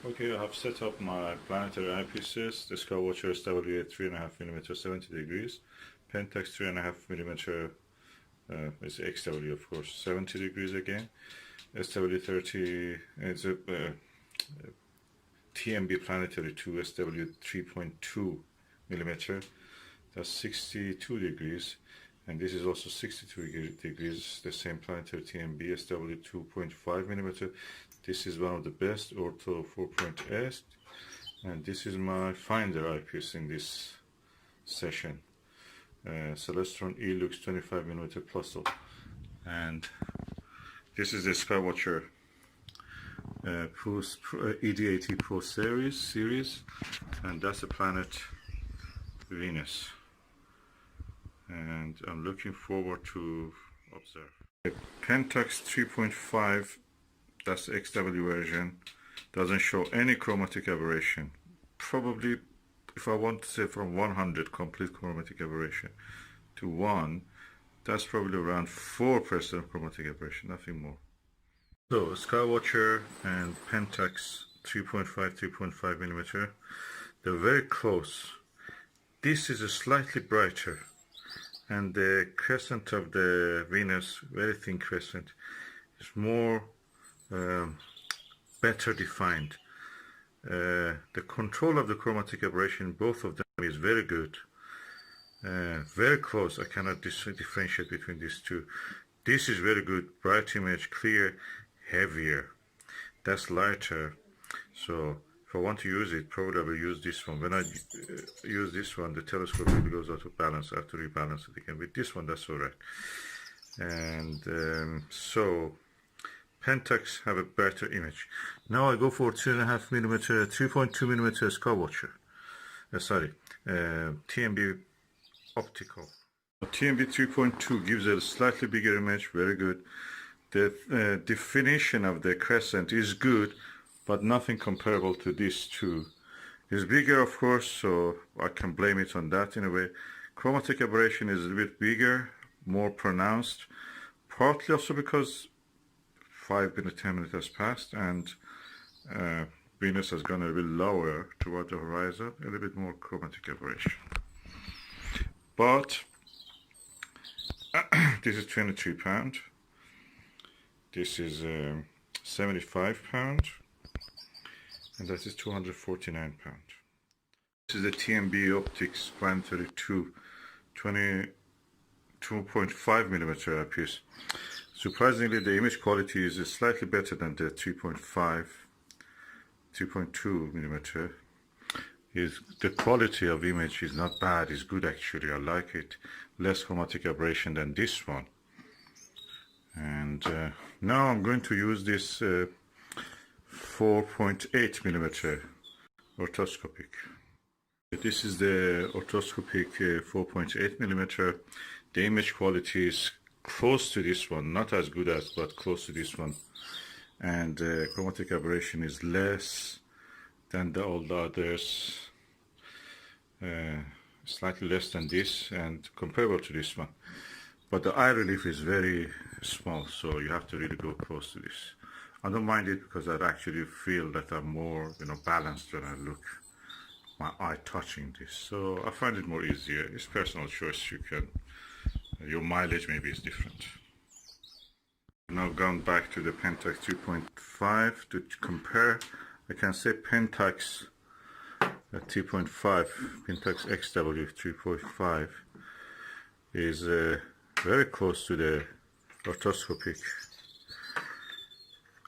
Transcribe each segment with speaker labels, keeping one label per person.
Speaker 1: Okay, I have set up my planetary eyepieces, the Skywatcher SWA 3.5mm 70 degrees, Pentax 3.5mm is XW of course 70 degrees again, SW30 is a TMB Planetary II SW 3.2mm, that's 62 degrees, and this is also 62 degrees, the same planetary TMB SW 2.5mm. This is one of the best, Ortho 4.8, and this is my finder eyepiece in this session. Celestron E-Lux 25mm plus op. And this is the Skywatcher ED80 Pro series, and that's the planet Venus. And I'm looking forward to observe. The Pentax 3.5, that's the XW version, doesn't show any chromatic aberration. Probably, if I want to say from 100 complete chromatic aberration to 1, that's probably around 4% chromatic aberration, nothing more. So Skywatcher and Pentax 3.5mm, they're very close. This is a slightly brighter, and the crescent of the Venus, very thin crescent, is more better defined. The control of the chromatic aberration, both of them, is very good. Very close. I cannot differentiate between these two. This is very good, bright image, clear, heavier. That's lighter. So if I want to use it, probably I will use this one. When I use this one, the telescope really goes out of balance. I have to rebalance it again. With this one, that's alright. And so Pentax have a better image. Now I go for 3.5mm, 3.2mm Skywatcher. TMB optical. TMB 3.2 gives a slightly bigger image, very good. The definition of the crescent is good, but nothing comparable to these two. It's bigger, of course, so I can blame it on that in a way. Chromatic aberration is a bit bigger, more pronounced, partly also because 5 minutes, 10 minutes has passed, and Venus has gone a little bit lower toward the horizon, a little bit more chromatic aberration. But this is 23 pound. This is 75 pound, and that is 249 pound. This is the TMB Optics Planetary II 22.5mm eyepiece. Surprisingly, the image quality is slightly better than the 3.2mm. The quality of image is not bad, it's good actually, I like it. Less chromatic aberration than this one. And now I'm going to use this 4.8mm orthoscopic. This is the orthoscopic 4.8mm. The image quality is close to this one, not as good as, but close to this one. And chromatic aberration is less than all the others, slightly less than this, and comparable to this one. But the eye relief is very small, so you have to really go close to this. I don't mind it because I actually feel that I'm more, balanced when I look, my eye touching this. So I find it more easier. It's personal choice. Your mileage maybe is different. Now gone back to the Pentax 3.5 to compare. I can say Pentax 3.5, Pentax XW 3.5 is very close to the orthoscopic.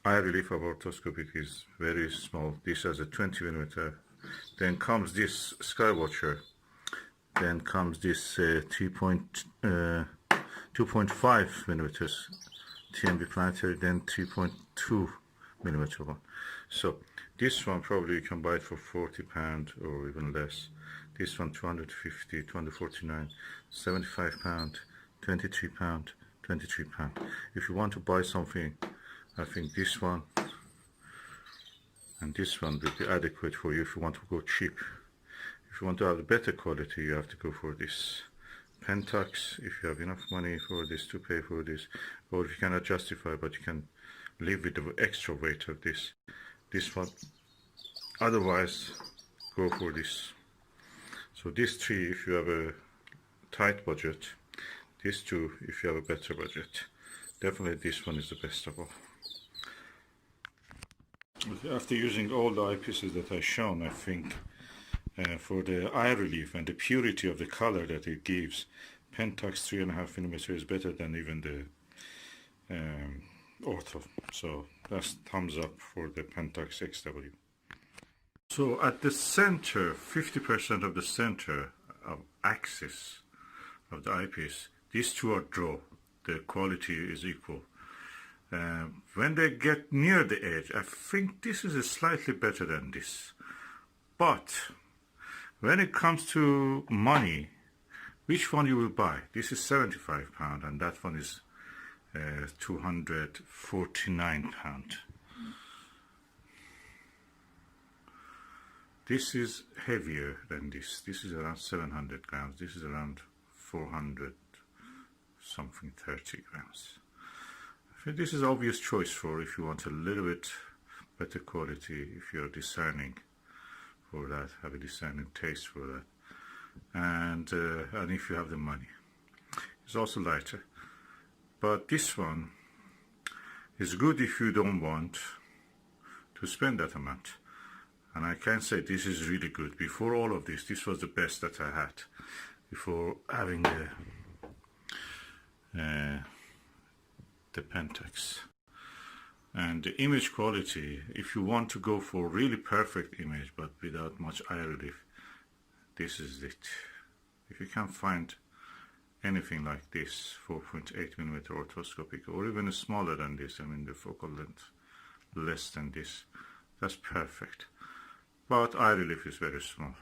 Speaker 1: Eye relief of orthoscopic is very small. This has a 20mm. Then comes this Skywatcher. Then comes this 2.5mm TMB Planetary, then 3.2mm one. So this one probably you can buy it for 40 pound or even less. This one 250, 249, 75 pound, 23 pound, 23 pound. If you want to buy something, I think this one and this one will be adequate for you if you want to go cheap. If you want to have a better quality, you have to go for this Pentax, if you have enough money for this to pay for this, or if you cannot justify, but you can live with the extra weight of this. This one Otherwise, go for this. So these three if you have a tight budget, these two if you have a better budget. Definitely this one is the best of all. After using all the eyepieces that I've shown, I think for the eye relief and the purity of the color that it gives, Pentax 3.5mm is better than even the Ortho. So that's thumbs up for the Pentax XW. So at the center, 50% of the center of axis of the eyepiece, these two are draw. The quality is equal. When they get near the edge, I think this is slightly better than this. But when it comes to money, which one you will buy? This is £75 and that one is £249. This is heavier than this. This is around 700 grams. This is around 400 something, 30 grams. I think this is obvious choice for if you want a little bit better quality, if you're discerning for that, have a discerning taste for that, and if you have the money. It's also lighter, but this one is good if you don't want to spend that amount. And I can say this is really good. Before all of this was the best that I had before having the Pentax. And the image quality, if you want to go for really perfect image but without much eye relief, this is it. If you can't find anything like this, 4.8mm orthoscopic, or even smaller than this, I mean the focal length less than this, that's perfect. But eye relief is very small.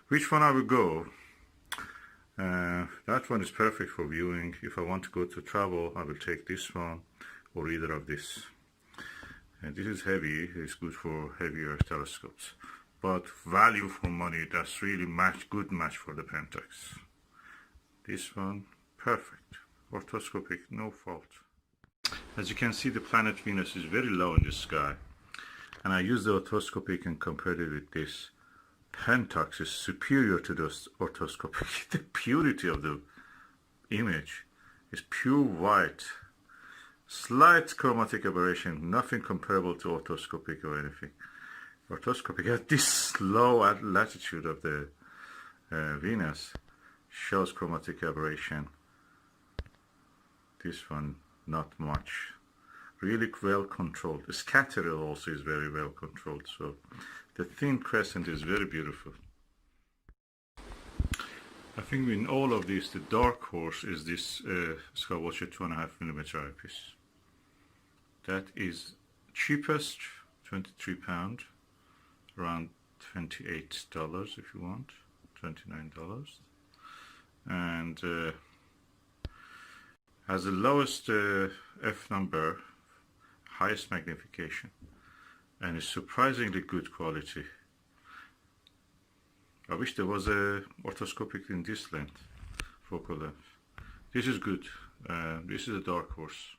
Speaker 1: Which one I will go? That one is perfect for viewing. If I want to go to travel, I will take this one or either of this. And this is heavy, it's good for heavier telescopes. But value for money, that's really good match for the Pentax. This one, perfect. Orthoscopic, no fault. As you can see, the planet Venus is very low in the sky. And I used the orthoscopic and compared it with this. Pentax is superior to the orthoscopic. The purity of the image is pure white. Slight chromatic aberration, nothing comparable to orthoscopic or anything. Orthoscopic at this low latitude of the Venus shows chromatic aberration. This one, not much. Really well controlled. The scatter also is very well controlled, so the thin crescent is very beautiful. I think in all of these, the dark horse is this Skywatcher 2.5mm eyepiece. That is cheapest, £23, around $28 if you want, $29, and has the lowest f number, highest magnification, and is surprisingly good quality. I wish there was a orthoscopic in this length, focal length. This is good. This is a dark horse.